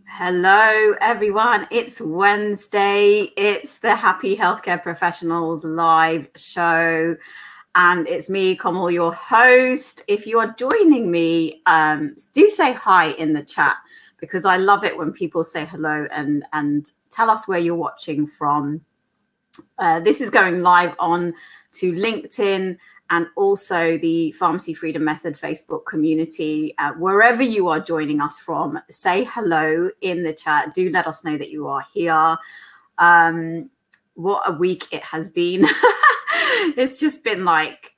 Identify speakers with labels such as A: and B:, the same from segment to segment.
A: Hello, everyone. It's Wednesday. It's the Happy Healthcare Professionals live show. And it's me, Kamal, your host. If you are joining me, do say hi in the chat, because I love it when people say hello and tell us where you're watching from. This is going live on to LinkedIn and also the Pharmacy Freedom Method Facebook community. Wherever you are joining us from, say hello in the chat. Do let us know that you are here. What a week it has been. It's just been like,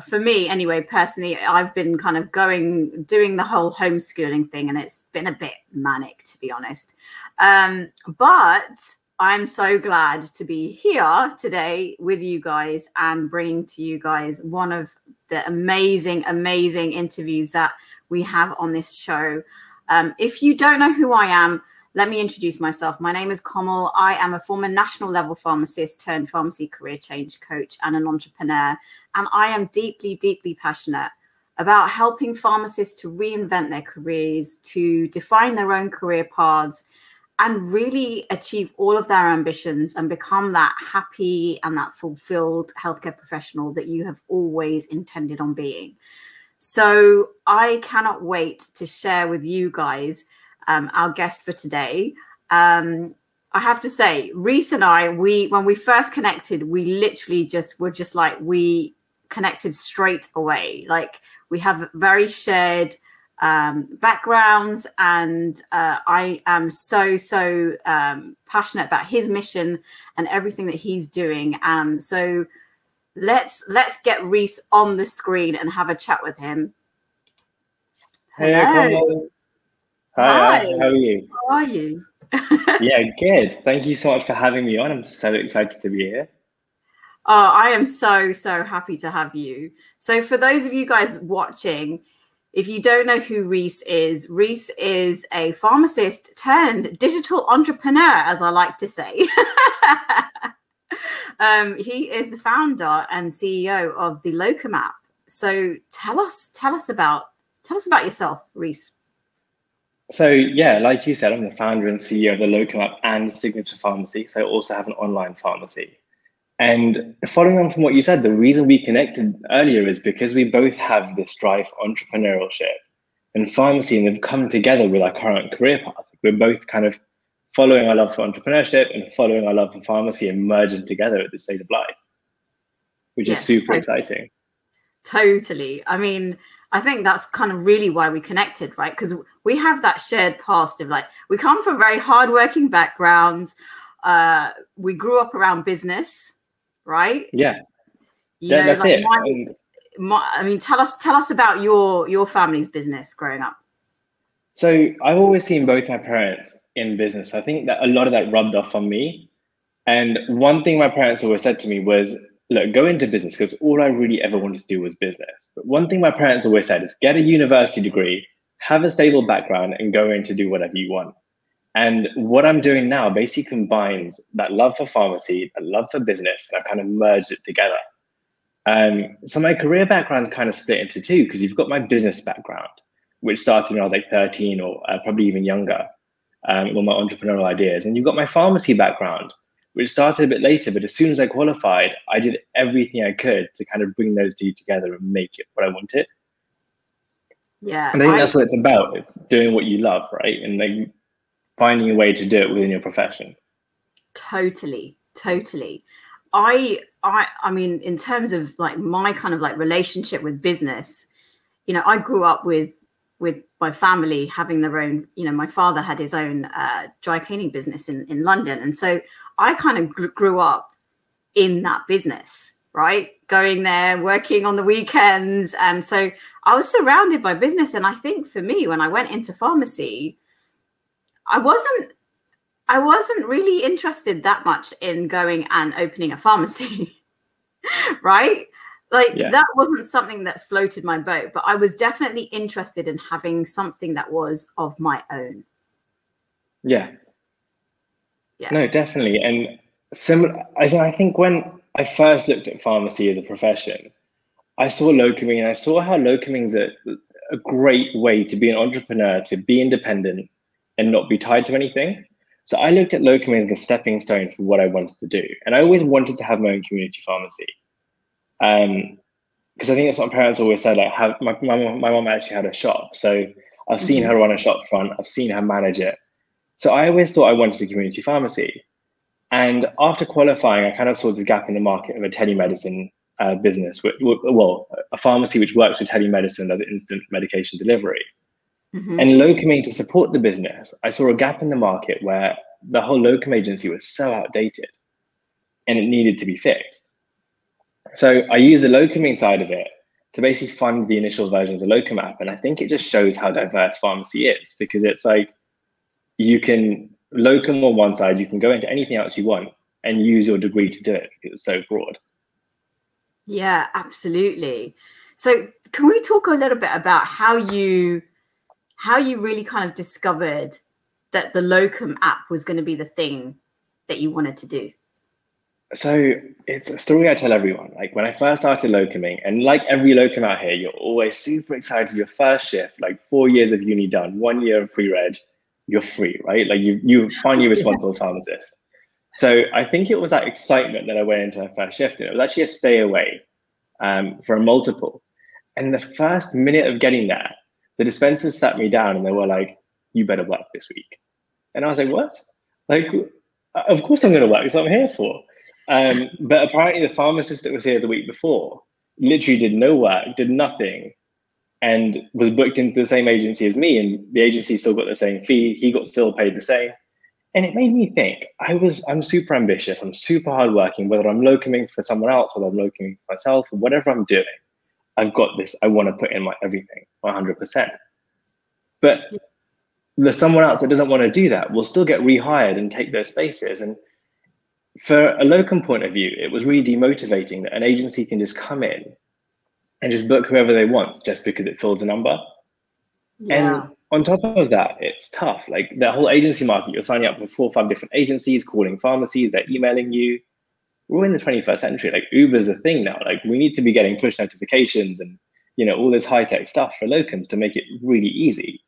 A: for me anyway, personally, I've been kind of doing the whole homeschooling thing, and it's been a bit manic, to be honest. But I'm so glad to be here today with you guys and bringing to you guys one of the amazing interviews that we have on this show. If you don't know who I am, let me introduce myself. My name is Kamal. I am a former national level pharmacist turned pharmacy career change coach and an entrepreneur. And I am deeply passionate about helping pharmacists to reinvent their careers, to define their own career paths, and really achieve all of their ambitions and become that happy and that fulfilled healthcare professional that you have always intended on being. So I cannot wait to share with you guys our guest for today. I have to say, Reese and I, when we first connected, we literally we connected straight away. Like, we have very shared backgrounds, and I am so passionate about his mission and everything that he's doing. So let's get Reese on the screen and have a chat with him.
B: Hello. Hi, how are you?
A: How are you?
B: Yeah, good. Thank you so much for having me on. I'm so excited to be here.
A: Oh, I am so happy to have you. So for those of you guys watching, if you don't know who Reese is a pharmacist turned digital entrepreneur, as I like to say. He is the founder and CEO of the Locum app. So tell us about yourself, Reese.
B: So yeah, like you said, I'm the founder and CEO of the Locum app and Signature Pharmacy. So I also have an online pharmacy. And following on from what you said, the reason we connected earlier is because we both have this drive for entrepreneurship and pharmacy, and they've come together with our current career path. We're both kind of following our love for entrepreneurship and following our love for pharmacy and merging together at the state of life, which is super exciting.
A: Totally. I mean, I think that's kind of really why we connected, right? Because we have that shared past of, like, we come from very hardworking backgrounds. We grew up around business. Right?
B: Yeah.
A: That's it. I mean, tell us about your family's business growing up.
B: So I've always seen both my parents in business. I think that a lot of that rubbed off on me. And one thing my parents always said to me was, look, go into business, because all I really ever wanted to do was business. But one thing my parents always said is, get a university degree, have a stable background, and go in to do whatever you want. And what I'm doing now basically combines that love for pharmacy, that love for business, and I kind of merged it together. So my career background's kind of split into two, because you've got my business background, which started when I was like 13 or probably even younger, with my entrepreneurial ideas. And you've got my pharmacy background, which started a bit later. But as soon as I qualified, I did everything I could to kind of bring those two together and make it what I wanted.
A: Yeah.
B: And I think that's what it's about. It's doing what you love, right? And like finding a way to do it within your profession.
A: Totally. I mean, in terms of like my kind of like relationship with business, I grew up with my family having their own, my father had his own dry cleaning business in London. And so I kind of grew up in that business, right? Going there, working on the weekends. And so I was surrounded by business. And I think for me, when I went into pharmacy, I wasn't really interested that much in going and opening a pharmacy, right? Like, that wasn't something that floated my boat, but I was definitely interested in having something that was of my own.
B: Yeah. No, definitely. And similar, I think when I first looked at pharmacy as a profession, I saw locuming, and I saw how locuming is a great way to be an entrepreneur, to be independent, and not be tied to anything. So I looked at Locum as a stepping stone for what I wanted to do. And I always wanted to have my own community pharmacy. Because I think that's what my parents always said, like my mom actually had a shop. So I've seen her run a shop front, I've seen her manage it. So I always thought I wanted a community pharmacy. And after qualifying, I kind of saw the gap in the market of a telemedicine business, well, a pharmacy which works with telemedicine as instant medication delivery. And Locuming to support the business, I saw a gap in the market where the whole Locum agency was so outdated and it needed to be fixed. So I used the Locuming side of it to basically fund the initial version of the Locum app. And I think it just shows how diverse pharmacy is, because it's like you can Locum on one side, you can go into anything else you want and use your degree to do it because it's so broad.
A: Yeah, absolutely. So can we talk a little bit about how you really kind of discovered that the Locum app was going to be the thing that you wanted to do?
B: So it's a story I tell everyone. Like when I first started Locuming, and like every Locum out here, you're always super excited. Your first shift, like 4 years of uni done, 1 year of free reg, you're free, right? Like you finally responsible pharmacist. So I think it was that excitement that I went into my first shift, and it was actually a stay away for a multiple. And the first minute of getting there, the dispensers sat me down and they were like, "You better work this week." And I was like, "What? Like, of course I'm going to work. That's what I'm here for." But apparently the pharmacist that was here the week before literally did no work, did nothing, and was booked into the same agency as me, and the agency still got the same fee. He got still paid the same. And it made me think, I'm super ambitious, I'm super hardworking, whether I'm locuming for someone else, whether I'm locuming for myself, or whatever I'm doing, I've got this, I want to put in my everything, 100%. But there's someone else that doesn't want to do that will still get rehired and take those spaces. And for a locum point of view, it was really demotivating that an agency can just come in and just book whoever they want just because it fills a number. Yeah. And on top of that, it's tough. Like the whole agency market, you're signing up with 4 or 5 different agencies, calling pharmacies, they're emailing you. We're in the 21st century. Like Uber's a thing now. Like we need to be getting push notifications and, you know, all this high-tech stuff for locums to make it really easy.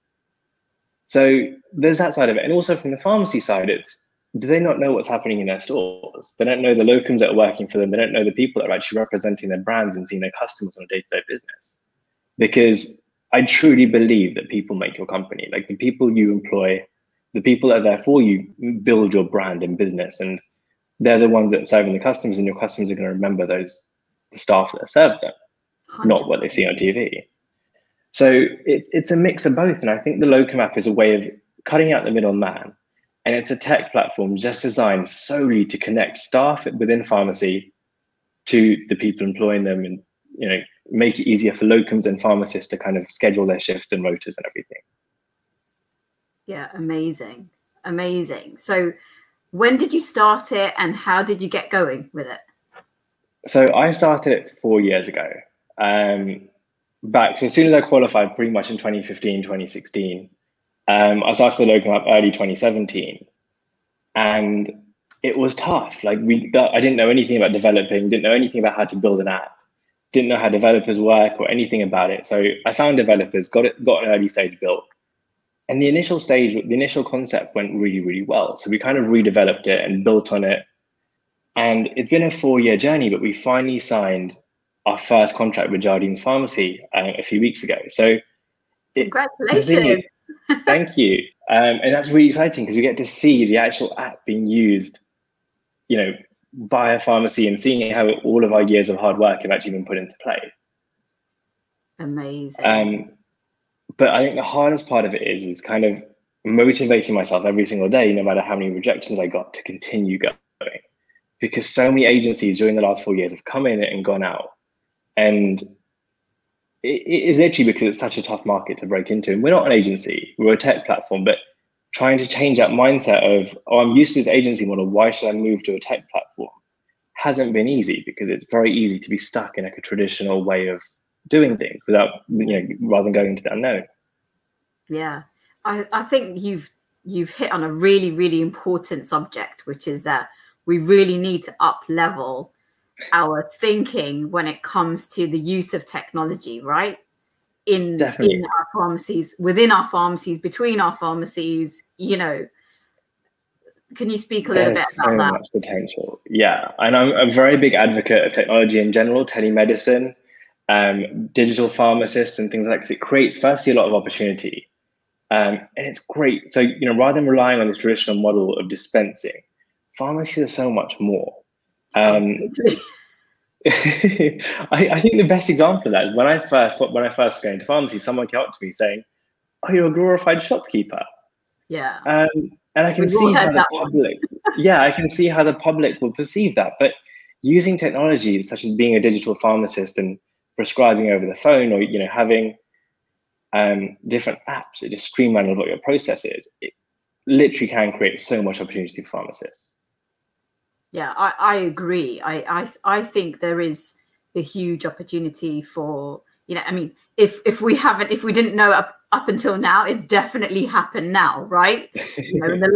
B: So there's that side of it. And also from the pharmacy side, it's, do they not know what's happening in their stores? They don't know the locums that are working for them. They don't know the people that are actually representing their brands and seeing their customers on a day-to-day business. Because I truly believe that people make your company. Like the people you employ, the people that are there for you, build your brand and business. And they're the ones that are serving the customers, and your customers are going to remember the staff that serve them, 100%. Not what they see on TV. So it's a mix of both. And I think the Locum app is a way of cutting out the middleman. And it's a tech platform just designed solely to connect staff within pharmacy to the people employing them, and, you know, make it easier for locums and pharmacists to kind of schedule their shifts and rotas and everything.
A: Yeah, amazing. Amazing. So when did you start it and how did you get going with it?
B: So I started it 4 years ago. So as soon as I qualified, pretty much in 2015, 2016, I started the Locum app early 2017. And it was tough. Like I didn't know anything about developing, didn't know anything about how to build an app, didn't know how developers work or anything about it. So I found developers, got an early stage built. And the initial concept went really, really well. So we kind of redeveloped it and built on it. And it's been a 4-year journey, but we finally signed our first contract with Jardine's Pharmacy a few weeks ago. So
A: congratulations.
B: Thank you. And that's really exciting because we get to see the actual app being used, you know, by a pharmacy and seeing how all of our years of hard work have actually been put into play.
A: Amazing.
B: But I think the hardest part of it is kind of motivating myself every single day, no matter how many rejections I got, to continue going. Because so many agencies during the last 4 years have come in and gone out. And it is literally because it's such a tough market to break into. And we're not an agency, we're a tech platform, but trying to change that mindset of, oh, I'm used to this agency model, why should I move to a tech platform? Hasn't been easy, because it's very easy to be stuck in like a traditional way of doing things without, you know, rather than going into the unknown.
A: Yeah, I think you've hit on a really, really important subject, which is that we really need to up level our thinking when it comes to the use of technology, right? in our pharmacies, within our pharmacies, between our pharmacies, you know. Can you speak a little bit about that?
B: There's so much potential. Yeah. And I'm a very big advocate of technology in general, telemedicine, digital pharmacists and things like that, because it creates firstly a lot of opportunity. And it's great. So, you know, rather than relying on this traditional model of dispensing, pharmacies are so much more. I think the best example of that is when I first was going to pharmacy, someone came up to me saying, "Oh, you're a glorified shopkeeper."
A: Yeah.
B: And I can see how the public, I can see how the public will perceive that. But using technology such as being a digital pharmacist and prescribing over the phone, or, you know, having different apps that just streamline what your process is, it literally can create so much opportunity for pharmacists.
A: Yeah, I agree. I think there is a huge opportunity for, you know, I mean, if we didn't know up until now, it's definitely happened now, right? You know, in the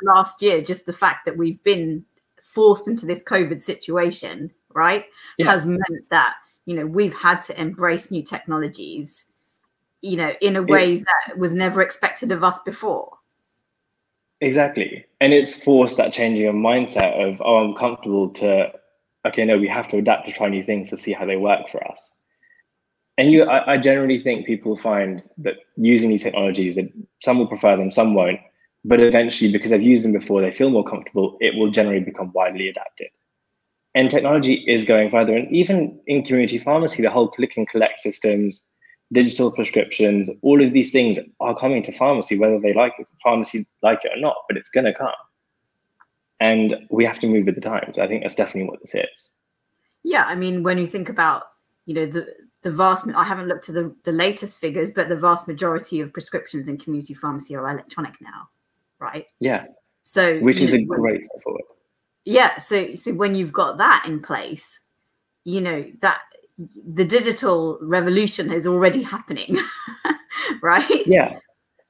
A: last year, just the fact that we've been forced into this COVID situation, right, has meant that, you know, we've had to embrace new technologies, you know, in a way that was never expected of us before.
B: Exactly. And it's forced that changing of mindset of, oh, I'm comfortable, to, okay, no, we have to adapt to try new things to see how they work for us. And I generally think people find that using these technologies, that some will prefer them, some won't, but eventually, because they've used them before, they feel more comfortable, it will generally become widely adapted. And technology is going further. And even in community pharmacy, the whole click and collect systems, digital prescriptions, all of these things are coming to pharmacy, whether they like it, pharmacy like it or not, but it's going to come. And we have to move with the times. I think that's definitely what this is.
A: Yeah, I mean, when you think about, you know, the vast, I haven't looked at the latest figures, but the vast majority of prescriptions in community pharmacy are electronic now, right?
B: Yeah.
A: So,
B: which is a great step forward.
A: Yeah. So when you've got that in place, you know, that the digital revolution is already happening, right?
B: Yeah.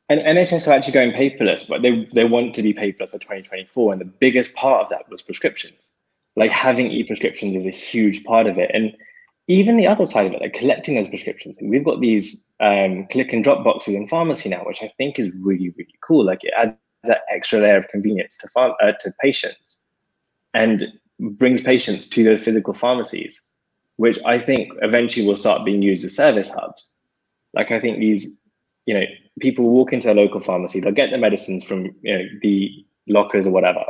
B: And NHS are actually going paperless, but they want to be paperless for 2024. And the biggest part of that was prescriptions. Like, having e-prescriptions is a huge part of it. And even the other side of it, like collecting those prescriptions. We've got these click and drop boxes in pharmacy now, which I think is really, really cool. Like, it adds that extra layer of convenience to patients and brings patients to those physical pharmacies, which I think eventually will start being used as service hubs. Like, I think these, you know, people walk into a local pharmacy, they'll get their medicines from, you know, the lockers or whatever,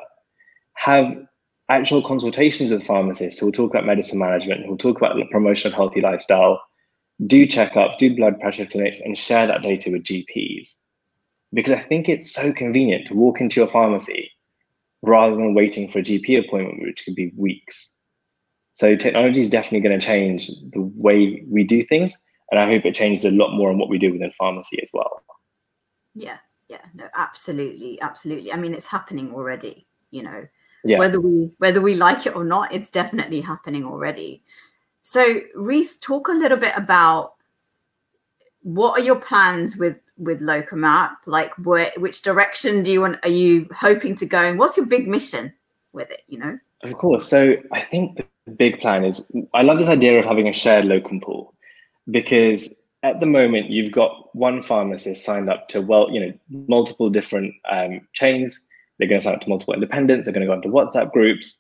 B: have actual consultations with pharmacists who will talk about medicine management, who will talk about the promotion of healthy lifestyle, do checkups, do blood pressure clinics, and share that data with GPs. Because I think it's so convenient to walk into your pharmacy rather than waiting for a GP appointment, which could be weeks. So technology is definitely going to change the way we do things. And I hope it changes a lot more on what we do within pharmacy as well.
A: Yeah, no, absolutely, absolutely. I mean, it's happening already, you know.
B: Yeah.
A: Whether we like it or not, it's definitely happening already. So, Reese, talk a little bit about what are your plans with Locum app? Like, which direction are you hoping to go, and what's your big mission with it? You know.
B: Of course. So I think the big plan is, I love this idea of having a shared Locum pool, because at the moment you've got one pharmacist signed up to, well, you know, multiple different chains. They're going to sign up to multiple independents. They're going to go into WhatsApp groups,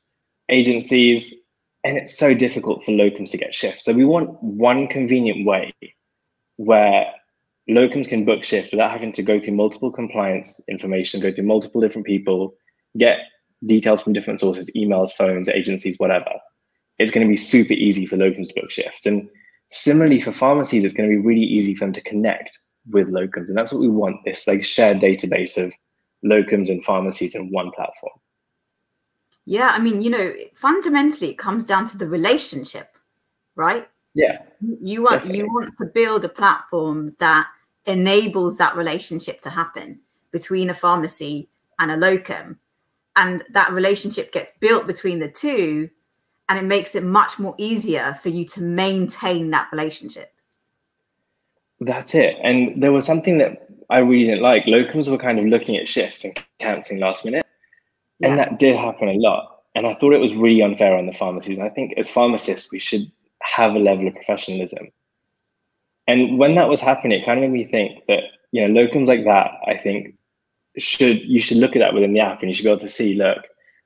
B: agencies, and it's so difficult for locums to get shifts. So we want one convenient way where locums can book shifts without having to go through multiple compliance information, go through multiple different people, get details from different sources, emails, phones, agencies, whatever. It's going to be super easy for locums to book shifts. And similarly for pharmacies, it's going to be really easy for them to connect with locums. And that's what we want, this like shared database of locums and pharmacies in one platform.
A: Yeah, I mean, you know, fundamentally it comes down to the relationship, right?
B: Yeah.
A: You want to build a platform that enables that relationship to happen between a pharmacy and a locum. And that relationship gets built between the two, and it makes it much more easier for you to maintain that relationship.
B: That's it. And there was something that I really didn't like. Locums were kind of looking at shifts and cancelling last minute. Yeah. And that did happen a lot. And I thought it was really unfair on the pharmacies. And I think as pharmacists, we should have a level of professionalism. And when that was happening, it kind of made me think that, you know, locums like that, I think you should look at that within the app, and you should be able to see, look,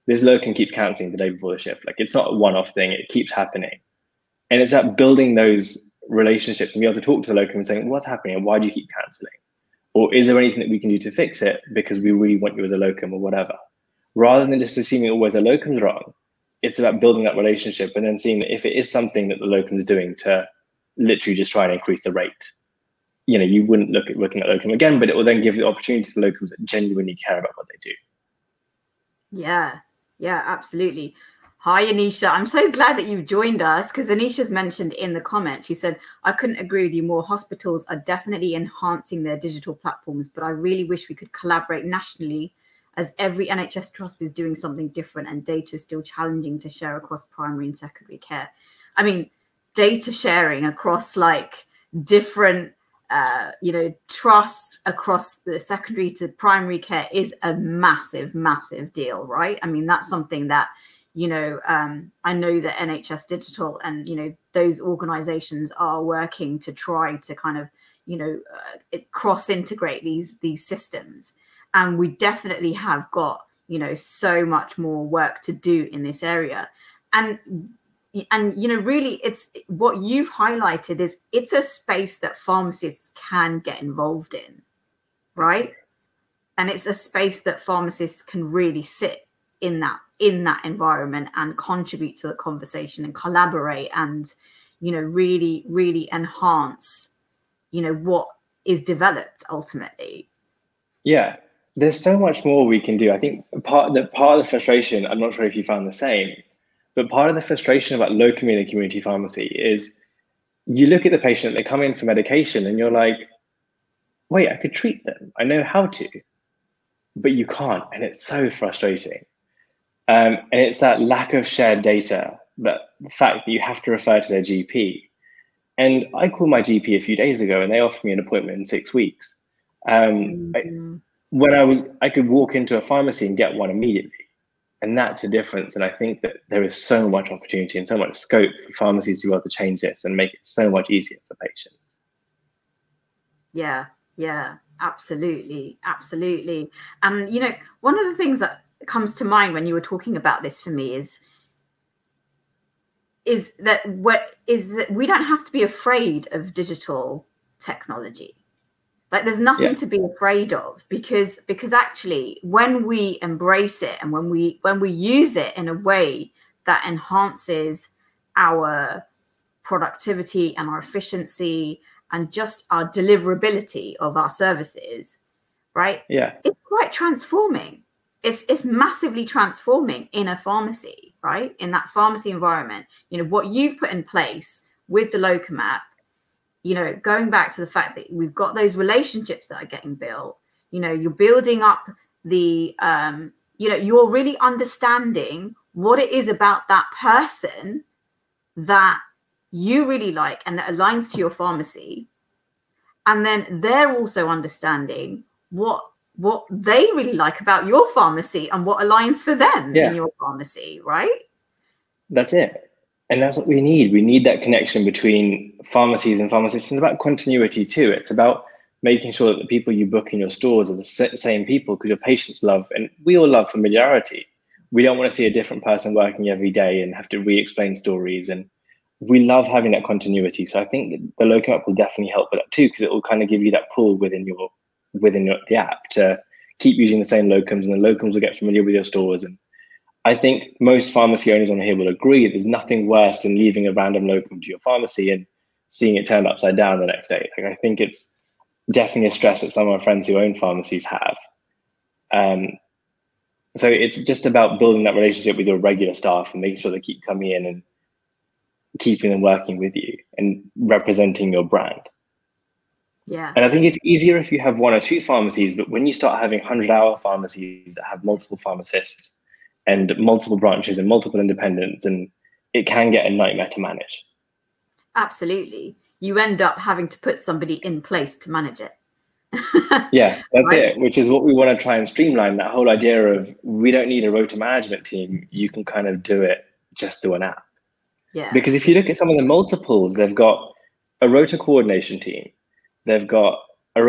B: this locum keeps cancelling the day before the shift. Like, it's not a one-off thing, it keeps happening. And it's about building those relationships and be able to talk to the locum and saying, what's happening and why do you keep cancelling? Or is there anything that we can do to fix it because we really want you as a locum or whatever? Rather than just assuming always a locum's wrong, it's about building that relationship and then seeing that if it is something that the locum is doing to literally just try and increase the rate, you know, you wouldn't look at looking at locum again, but it will then give the opportunity to the locums that genuinely care about what they do.
A: Yeah, absolutely. Hi, Anisha. I'm so glad that you've joined us, because Anisha's mentioned in the comments, she said, I couldn't agree with you more. Hospitals are definitely enhancing their digital platforms, but I really wish we could collaborate nationally, as every NHS trust is doing something different and data is still challenging to share across primary and secondary care. I mean, data sharing across like different you know, trusts across the secondary to primary care is a massive deal, right? I mean, that's something that, you know, I know that NHS Digital and, you know, those organizations are working to try to kind of, you know, cross integrate these systems. And we definitely have got, you know, so much more work to do in this area. And you know, really, it's what you've highlighted is it's a space that pharmacists can get involved in, right? And it's a space that pharmacists can really sit in that environment and contribute to the conversation and collaborate and, you know, really enhance, you know, what is developed ultimately.
B: Yeah, there's so much more we can do. I think part of the frustration, I'm not sure if you found the same, but part of the frustration about locum in a community pharmacy is you look at the patient, they come in for medication and you're like, wait, I could treat them. I know how to, but you can't. And it's so frustrating. And it's that lack of shared data, that the fact that you have to refer to their GP. And I called my GP a few days ago and they offered me an appointment in 6 weeks. When I could walk into a pharmacy and get one immediately. And that's a difference. And I think that there is so much opportunity and so much scope for pharmacies to be able to change this and make it so much easier for patients.
A: Yeah, absolutely. And, you know, one of the things that comes to mind when you were talking about this for me is that we don't have to be afraid of digital technology. Like, there's nothing to be afraid of, because actually when we embrace it and when we use it in a way that enhances our productivity and our efficiency and just our deliverability of our services, right? Yeah, it's quite transforming. It's massively transforming in a pharmacy, right? In that pharmacy environment, you know, what you've put in place with the Locum app, you know, going back to the fact that we've got those relationships that are getting built, you know, you're building up the, you know, you're really understanding what it is about that person that you really like and that aligns to your pharmacy. And then they're also understanding what they really like about your pharmacy and what aligns for them in your pharmacy, right? That's it.
B: And that's what we need. We need that connection between pharmacies and pharmacists. It's about continuity too. It's about making sure that the people you book in your stores are the same people, because your patients love, and we all love familiarity. We don't want to see a different person working every day and have to re-explain stories. And we love having that continuity. So I think the Locum app will definitely help with that too, because it will kind of give you that pull within the app to keep using the same locums, and the locums will get familiar with your stores. And I think most pharmacy owners on here will agree that there's nothing worse than leaving a random locum to your pharmacy and seeing it turned upside down the next day. Like, I think it's definitely a stress that some of my friends who own pharmacies have. So it's just about building that relationship with your regular staff and making sure they keep coming in and keeping them working with you and representing your brand.
A: Yeah.
B: And I think it's easier if you have one or two pharmacies, but when you start having 100-hour pharmacies that have multiple pharmacists and multiple branches and multiple independents, and it can get a nightmare to manage.
A: Absolutely. You end up having to put somebody in place to manage it.
B: Yeah, that's right. It, which is what we want to try and streamline, that whole idea of we don't need a rota management team. You can kind of do it just through an app.
A: Yeah.
B: Because if you look at some of the multiples, they've got a rota coordination team, they've got a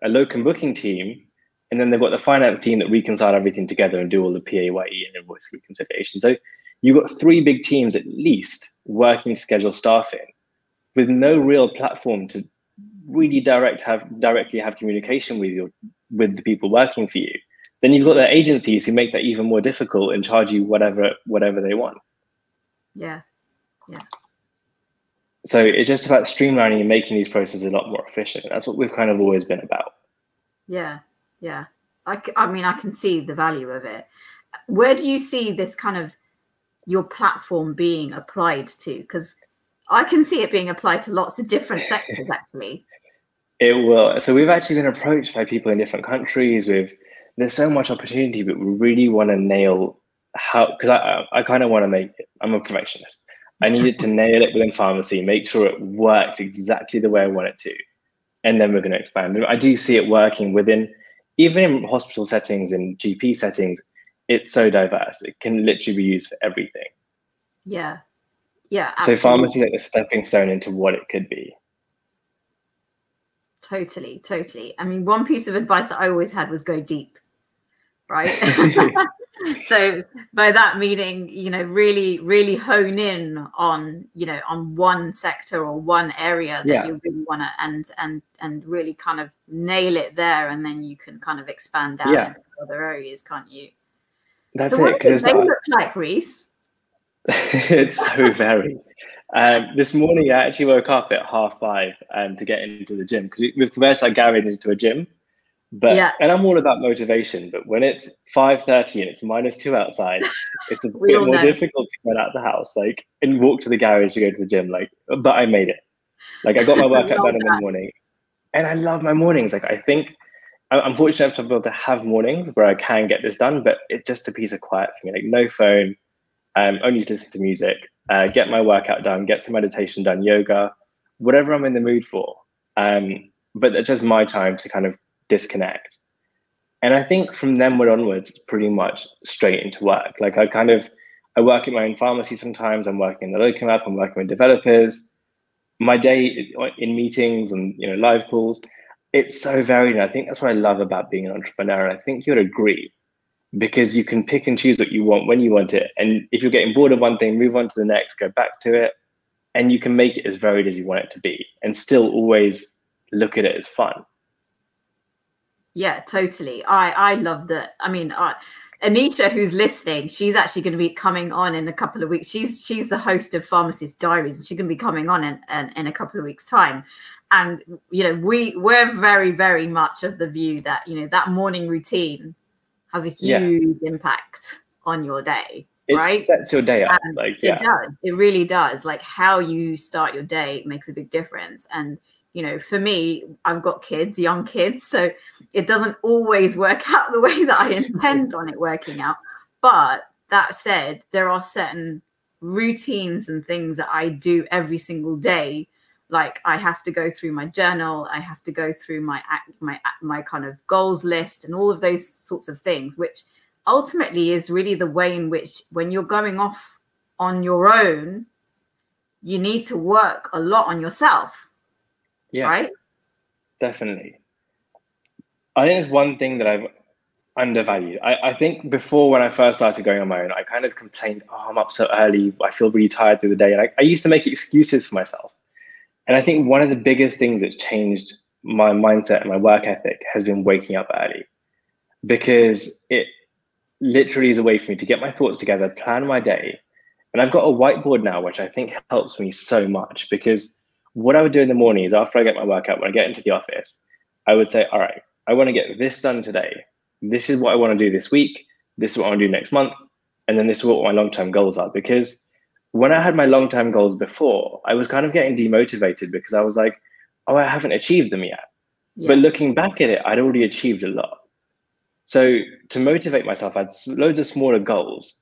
B: locum booking team, and then they've got the finance team that reconcile everything together and do all the PAYE and invoice reconciliation. So you've got three big teams at least working schedule staffing with no real platform to really directly have communication with the people working for you. Then you've got the agencies who make that even more difficult and charge you whatever they want.
A: Yeah. Yeah.
B: So it's just about streamlining and making these processes a lot more efficient. That's what we've kind of always been about.
A: Yeah. Yeah. I mean, I can see the value of it. Where do you see this kind of your platform being applied to? Because I can see it being applied to lots of different sectors, actually.
B: It will. So we've actually been approached by people in different countries there's so much opportunity, but we really want to nail how, because I kind of want to make it. I'm a perfectionist. I needed to nail it within pharmacy, make sure it works exactly the way I want it to. And then we're going to expand. I do see it working even in hospital settings and GP settings, it's so diverse. It can literally be used for everything.
A: Yeah. Yeah. Absolutely.
B: So pharmacy is like the stepping stone into what it could be.
A: Totally. I mean, one piece of advice that I always had was go deep, right? So by that meaning, really hone in on, on one sector or one area that you really want to, and really kind of nail it there. And then you can kind of expand out into other areas, can't you?
B: That's
A: so what does they look like, Reese?
B: It's so varied. This morning, I actually woke up at 5:30 to get into the gym because we've converted our garage into a gym. And I'm all about motivation, but when it's 5:30 and it's -2 outside, it's a bit more difficult to get out the house, and walk to the garage to go to the gym. But I made it. I got my workout done in the morning, and I love my mornings. I think I'm fortunate to be able to have mornings where I can get this done, but it's just a piece of quiet for me. No phone, only listen to music, get my workout done, get some meditation done, yoga, whatever I'm in the mood for. But it's just my time to kind of disconnect. And I think from then onwards, it's pretty much straight into work. I work in my own pharmacy sometimes. I'm working in the Locum app. I'm working with developers. My day in meetings and live calls, it's so varied. And I think that's what I love about being an entrepreneur. And I think you'd agree, because you can pick and choose what you want when you want it. And if you're getting bored of one thing, move on to the next, go back to it. And you can make it as varied as you want it to be and still always look at it as fun.
A: Yeah, totally. I love that. I mean, Anisha, who's listening, she's actually going to be coming on in a couple of weeks. She's the host of Pharmacist Diaries, and she's going to be coming on in a couple of weeks' time. And we're very, very much of the view that that morning routine has a huge impact on your day. Right?
B: It sets your day up.
A: It does. It really does. How you start your day makes a big difference. And for me, I've got young kids, so it doesn't always work out the way that I intend on it working out. But that said, there are certain routines and things that I do every single day. I have to go through my journal. I have to go through my kind of goals list and all of those sorts of things, which ultimately is really the way in which, when you're going off on your own, you need to work a lot on yourself.
B: Yeah,
A: right?
B: Definitely. I think there's one thing that I've undervalued. I think before, when I first started going on my own, I kind of complained, I'm up so early, I feel really tired through the day. And I used to make excuses for myself. And I think one of the biggest things that's changed my mindset and my work ethic has been waking up early, because it literally is a way for me to get my thoughts together, plan my day. And I've got a whiteboard now, which I think helps me so much, because what I would do in the morning is, after I get my workout, when I get into the office, I would say, all right, I want to get this done today. This is what I want to do this week. This is what I want to do next month. And then this is what my long-term goals are. Because when I had my long-term goals before, I was kind of getting demotivated because I was like, I haven't achieved them yet. But looking back at it, I'd already achieved a lot. So to motivate myself, I had loads of smaller goals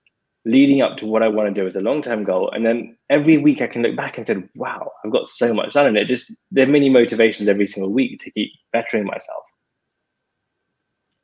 B: leading up to what I want to do as a long-term goal. And then every week I can look back and say, wow, I've got so much done. And there are many motivations every single week to keep bettering myself.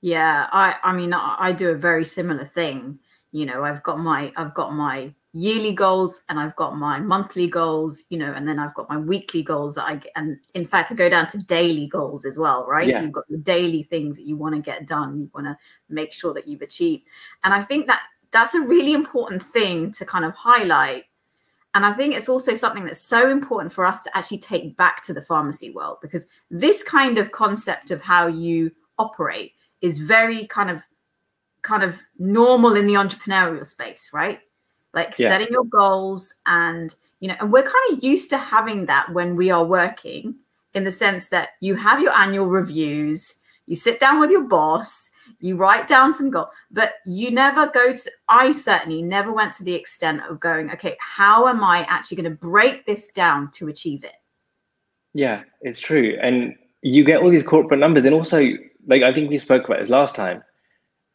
A: Yeah, I mean, I do a very similar thing. I've got my yearly goals and I've got my monthly goals, you know, and then I've got my weekly goals that I get. And in fact, I go down to daily goals as well, right?
B: Yeah.
A: You've got the daily things that you want to get done. You want to make sure that you've achieved. And I think that that's a really important thing to kind of highlight. And I think it's also something that's so important for us to actually take back to the pharmacy world, because this kind of concept of how you operate is very kind of normal in the entrepreneurial space, right? Like setting your goals, and, you know, and we're kind of used to having that when we are working, in the sense that you have your annual reviews, you sit down with your boss, you write down some goals, but you never go to, I certainly never went to the extent of going, okay, how am I actually going to break this down to achieve it?
B: Yeah, it's true. And you get all these corporate numbers, and also, like, I think we spoke about this last time,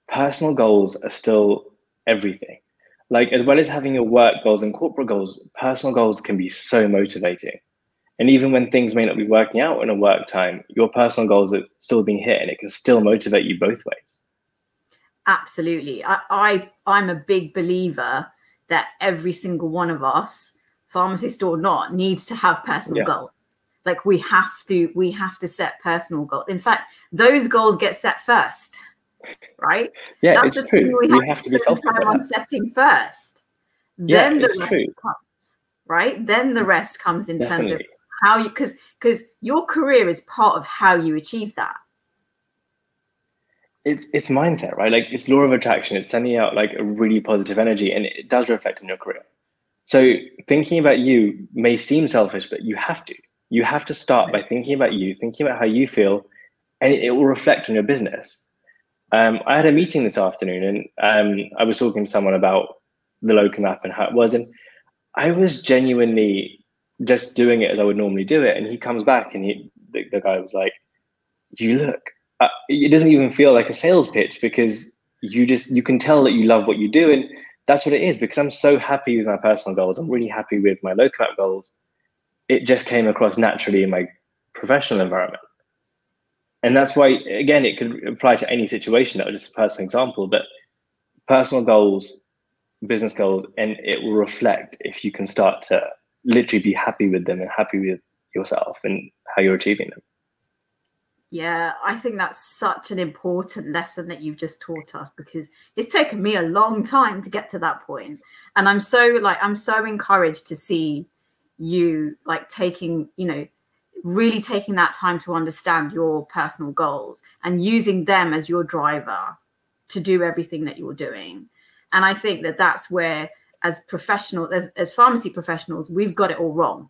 B: personal goals are still everything. Like, as well as having your work goals and corporate goals, personal goals can be so motivating. And even when things may not be working out in a work time, your personal goals are still being hit, and it can still motivate you both ways.
A: Absolutely. I'm a big believer that every single one of us, pharmacist or not, needs to have personal goals. Like, we have to set personal goals. In fact, those goals get set first. Right?
B: Yeah,
A: that's
B: it's true. We have to be selfish
A: on setting first. Then the rest comes, right? Then the rest comes in terms of how you, because your career is part of how you achieve that.
B: It's mindset, right? Like, it's law of attraction. It's sending out like a really positive energy, and it does reflect on your career. So thinking about you may seem selfish, but you have to start by thinking about you, thinking about how you feel, and it will reflect on your business. I had a meeting this afternoon, and I was talking to someone about the Locum app and how it was, and I was genuinely just doing it as I would normally do it. And he comes back, and the guy was like, "You look, it doesn't even feel like a sales pitch, because you can tell that you love what you do." And that's what it is, because I'm so happy with my personal goals. I'm really happy with my Locum app goals. It just came across naturally in my professional environment. And that's why, again, it could apply to any situation. That was just a personal example, but personal goals, business goals, and it will reflect if you can start to literally be happy with them and happy with yourself and how you're achieving them.
A: Yeah, I think that's such an important lesson that you've just taught us, because it's taken me a long time to get to that point. And I'm so encouraged to see you like taking, you know, really taking that time to understand your personal goals and using them as your driver to do everything that you're doing. And I think that that's where, as professionals, as pharmacy professionals, we've got it all wrong.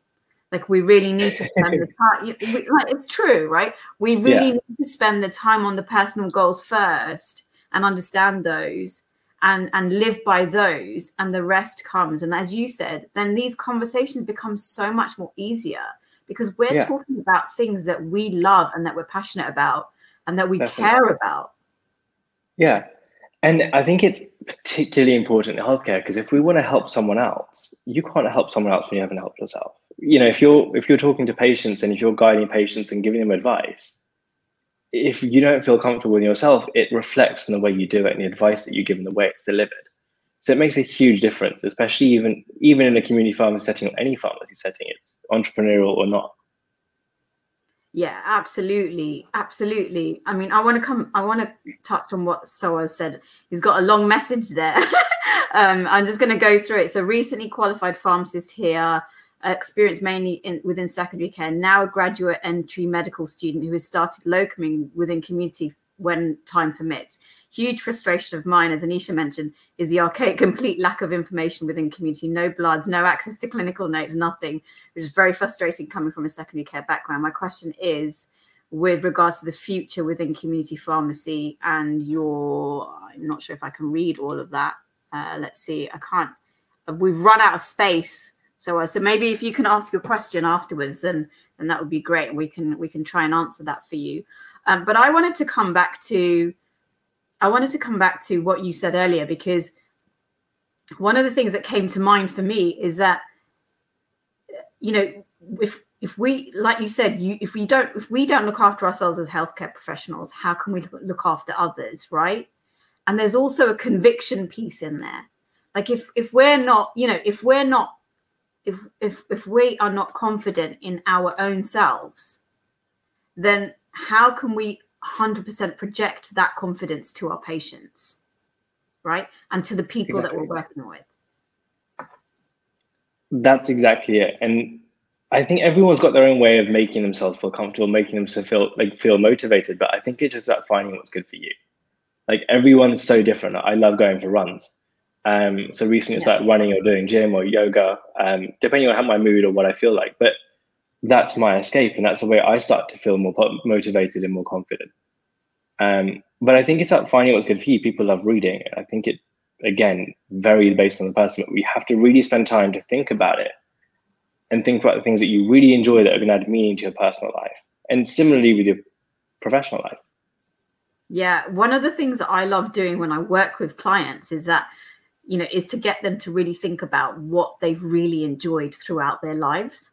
A: Like, we really need to spend the time, like, it's true, right? We really need to spend the time on the personal goals first and understand those and live by those, and the rest comes. And as you said, then these conversations become so much more easier, because we're talking about things that we love and that we're passionate about and that we care about.
B: Yeah. And I think it's particularly important in healthcare, because if we want to help someone else, you can't help someone else when you haven't helped yourself. You know, if you're talking to patients and if you're guiding patients and giving them advice, if you don't feel comfortable with yourself, it reflects on the way you do it and the advice that you give and the way it's delivered. So it makes a huge difference, especially even in a community pharmacy setting or any pharmacy setting, it's entrepreneurial or not.
A: Yeah, absolutely. Absolutely. I mean, I want to touch on what Soa said. He's got a long message there. I'm just going to go through it. So, recently qualified pharmacist here, experience mainly within secondary care, now a graduate entry medical student who has started locuming within community when time permits. Huge frustration of mine, as Anisha mentioned, is the archaic complete lack of information within community, no bloods, no access to clinical notes, nothing, which is very frustrating coming from a secondary care background. My question is, with regards to the future within community pharmacy and I'm not sure if I can read all of that. Let's see, I can't, we've run out of space. So maybe if you can ask your question afterwards, then that would be great. We can try and answer that for you. But I wanted to come back to what you said earlier, because one of the things that came to mind for me is that, you know, if we, like you said, if we don't look after ourselves as healthcare professionals, how can we look after others, right? And there's also a conviction piece in there. Like if we're not, you know, if we're not, if we are not confident in our own selves, then how can we 100% project that confidence to our patients, right? And to the people that we're working with.
B: That's exactly it. And I think everyone's got their own way of making themselves feel comfortable, making themselves feel motivated. But I think it's just about finding what's good for you. Like everyone's so different. I love going for runs. So recently it's like running or doing gym or yoga, depending on how my mood or what I feel like. But that's my escape, and that's the way I start to feel more motivated and more confident. But I think it's about finding what's good for you. People love reading. I think it, again, varies based on the person, but we have to really spend time to think about it and think about the things that you really enjoy that are going to add meaning to your personal life. And similarly with your professional life.
A: Yeah, one of the things that I love doing when I work with clients is that, you know, is to get them to really think about what they've really enjoyed throughout their lives.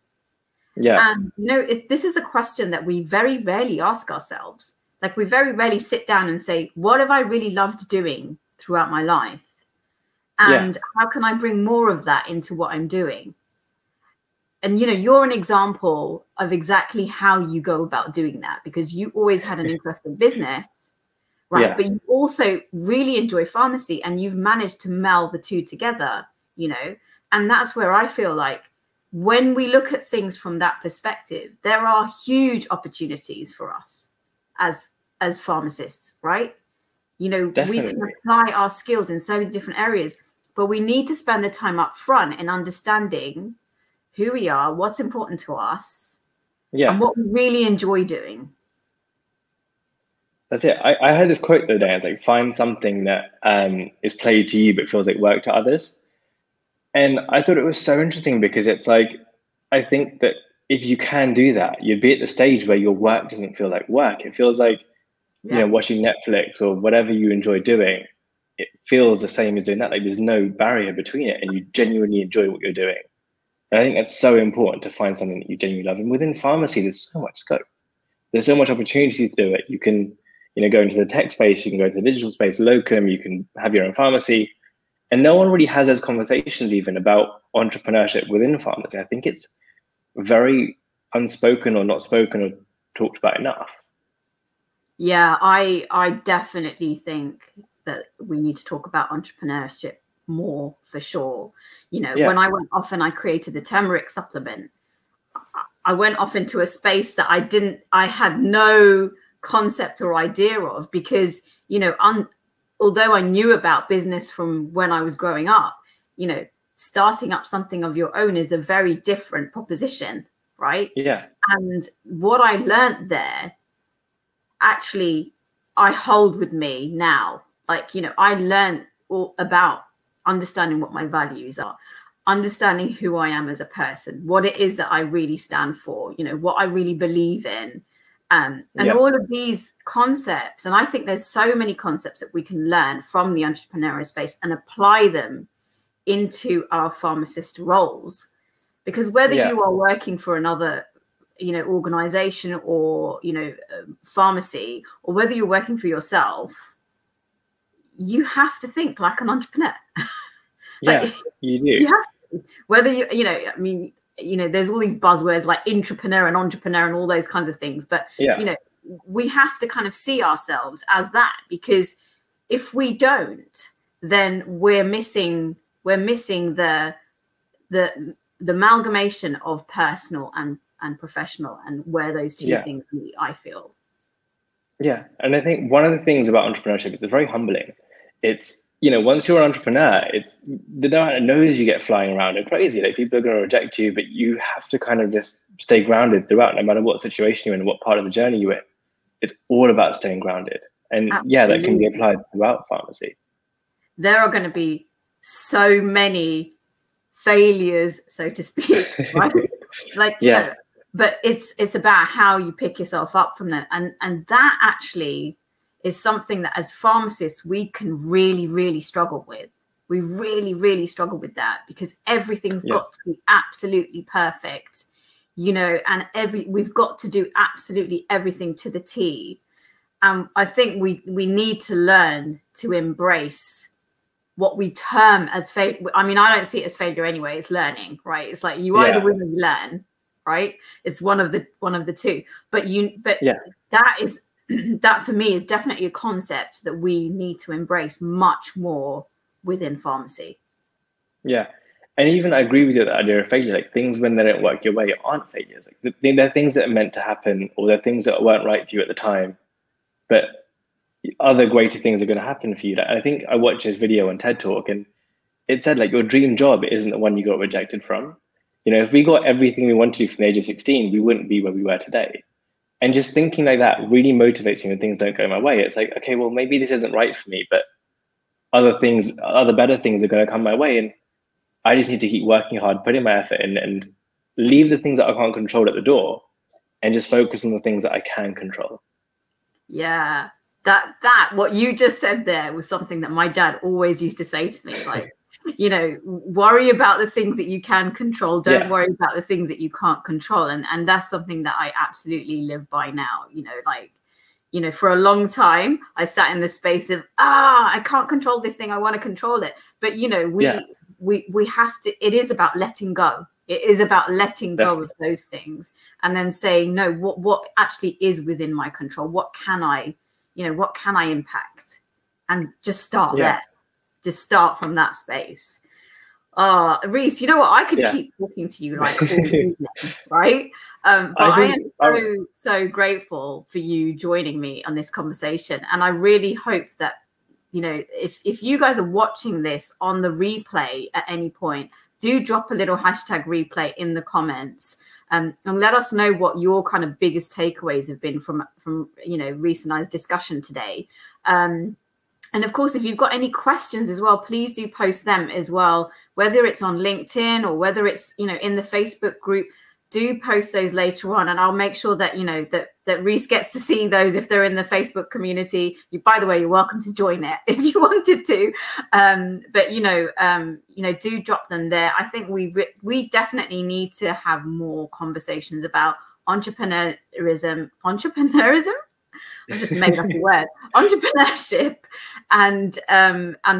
B: Yeah.
A: And, you know, this is a question that we very rarely ask ourselves. Like we very rarely sit down and say, what have I really loved doing throughout my life? And how can I bring more of that into what I'm doing? And, you know, you're an example of exactly how you go about doing that, because you always had an interest in business, right? But you also really enjoy pharmacy, and you've managed to meld the two together, you know, and that's where I feel like when we look at things from that perspective, there are huge opportunities for us as pharmacists, right? You know, we can apply our skills in so many different areas, but we need to spend the time up front in understanding who we are, what's important to us, and what we really enjoy doing.
B: That's it. I heard this quote the other day. It's like, find something that is played to you but feels like work to others. And I thought it was so interesting, because it's like, I think that if you can do that, you'd be at the stage where your work doesn't feel like work. It feels like, you know, watching Netflix or whatever you enjoy doing. It feels the same as doing that. Like there's no barrier between it, and you genuinely enjoy what you're doing. And I think that's so important, to find something that you genuinely love. And within pharmacy, there's so much scope. There's so much opportunity to do it. You can, you know, go into the tech space, you can go into the digital space, Locum, you can have your own pharmacy. And no one really has those conversations even about entrepreneurship within pharmacy. I think it's very unspoken or not spoken or talked about enough.
A: Yeah, I definitely think that we need to talk about entrepreneurship more, for sure. You know, when I went off and I created the turmeric supplement, I went off into a space that I had no concept or idea of, because, you know, although I knew about business from when I was growing up, you know, starting up something of your own is a very different proposition, right?
B: Yeah.
A: And what I learned there, actually, I hold with me now. Like, you know, I learned all about understanding what my values are, understanding who I am as a person, what it is that I really stand for, you know, what I really believe in, and all of these concepts. And I think there's so many concepts that we can learn from the entrepreneurial space and apply them into our pharmacist roles. Because whether you are working for another, you know, organization or, you know, pharmacy, or whether you're working for yourself, you have to think like an entrepreneur.
B: Like, you do.
A: You have to. Whether you know, I mean, you know, there's all these buzzwords like intrapreneur and entrepreneur and all those kinds of things. But, you know, we have to kind of see ourselves as that, because if we don't, then we're missing the amalgamation of personal and professional, and where those two things meet, I feel.
B: Yeah. And I think one of the things about entrepreneurship is it's very humbling. It's, you know, once you're an entrepreneur, it's the amount of no's you get flying around are crazy. Like people are going to reject you, but you have to kind of just stay grounded throughout, no matter what situation you're in, what part of the journey you're in. It's all about staying grounded. And that can be applied throughout pharmacy.
A: There are going to be so many failures, so to speak, right? Like, you know, but it's about how you pick yourself up from that. And that actually is something that as pharmacists, we can really, really struggle with. We really, really struggle with that, because everything's got to be absolutely perfect, you know, and we've got to do absolutely everything to the T. I think we need to learn to embrace what we term as failure. I mean, I don't see it as failure anyway. It's learning, right? It's like you either win or you learn, right? It's one of the two. But that is that for me is definitely a concept that we need to embrace much more within pharmacy.
B: Yeah. And even I agree with you, the idea of failure, like things when they don't work your way aren't failures. Like they're things that are meant to happen, or they're things that weren't right for you at the time, but other greater things are going to happen for you. I think I watched his video on TED Talk, and it said like your dream job isn't the one you got rejected from. You know, if we got everything we wanted to do from the age of 16, we wouldn't be where we were today. And just thinking like that really motivates me when things don't go my way. It's like, okay, well, maybe this isn't right for me, but other better things are going to come my way. And I just need to keep working hard, putting my effort in, and leave the things that I can't control at the door and just focus on the things that I can control.
A: Yeah, that what you just said there was something that my dad always used to say to me, like, you know, worry about the things that you can control. Don't worry about the things that you can't control. And that's something that I absolutely live by now. You know, like, you know, for a long time, I sat in the space of, I can't control this thing. I want to control it. But, you know, we have to, it is about letting go. It is about letting go of those things and then saying, no, what actually is within my control? What can I impact? And just start there. Just start from that space. Reese, you know what? I could keep talking to you like all evening, right? But I am so grateful for you joining me on this conversation. And I really hope that, you know, if you guys are watching this on the replay at any point, do drop a little hashtag replay in the comments, and let us know what your kind of biggest takeaways have been from you know, Reese and I's discussion today. And of course, if you've got any questions as well, please do post them as well, whether it's on LinkedIn or whether it's, you know, in the Facebook group. Do post those later on, and I'll make sure that, you know, that Reese gets to see those if they're in the Facebook community. By the way, you're welcome to join it if you wanted to. But you know, do drop them there. I think we definitely need to have more conversations about entrepreneurism. I just made up a word. Entrepreneurship and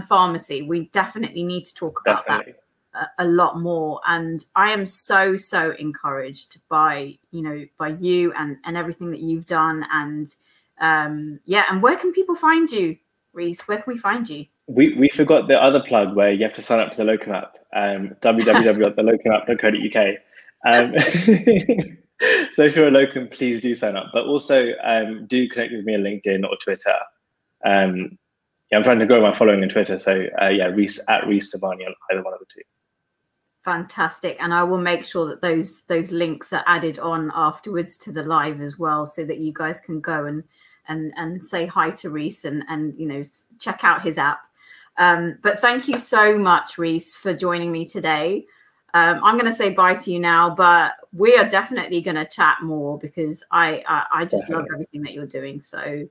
A: pharmacy. We definitely need to talk about that a lot more. And I am so encouraged by you and everything that you've done. And and where can people find you, Reese? Where can we find you?
B: We forgot the other plug where you have to sign up to the Locum app, www.thelocumapp.co.uk. So if you're a locum, please do sign up, but also do connect with me on LinkedIn or Twitter. I'm trying to grow my following on Twitter. So Reese at Reece Samani on either one of the two.
A: Fantastic. And I will make sure that those links are added on afterwards to the live as well, so that you guys can go and say hi to Reese and you know, check out his app. But thank you so much, Reese, for joining me today. I'm going to say bye to you now, but we are definitely going to chat more because I just love everything that you're doing. So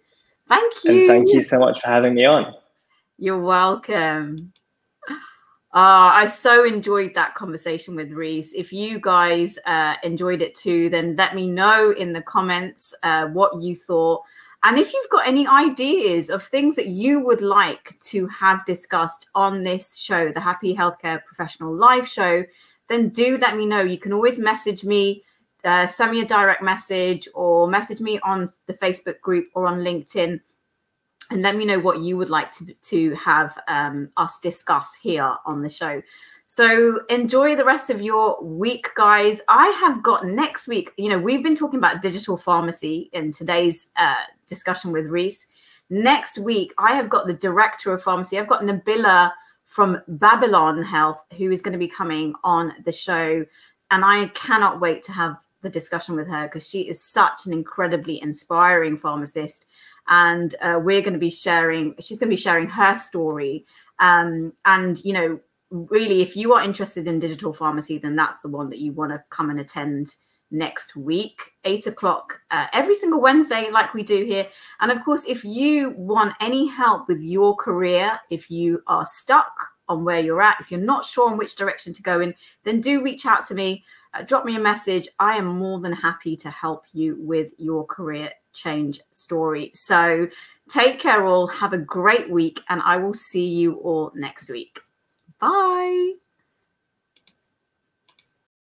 A: thank you.
B: And thank you so much for having me on.
A: You're welcome. I so enjoyed that conversation with Reese. If you guys enjoyed it too, then let me know in the comments what you thought. And if you've got any ideas of things that you would like to have discussed on this show, the Happy Healthcare Professional Live Show, then do let me know. You can always message me, send me a direct message, or message me on the Facebook group or on LinkedIn, and let me know what you would like to have us discuss here on the show. So enjoy the rest of your week, guys. I have got next week, you know, we've been talking about digital pharmacy in today's discussion with Reese. Next week, I have got the director of pharmacy. I've got Nabila from Babylon Health, who is going to be coming on the show. And I cannot wait to have the discussion with her because she is such an incredibly inspiring pharmacist. And she's going to be sharing her story. And, you know, really, if you are interested in digital pharmacy, then that's the one that you want to come and attend next week, 8 o'clock, every single Wednesday, like we do here. And of course, if you want any help with your career, if you are stuck on where you're at, if you're not sure on which direction to go in, then do reach out to me, drop me a message. I am more than happy to help you with your career change story. So Take care all. Have a great week, and I will see you all next week. Bye.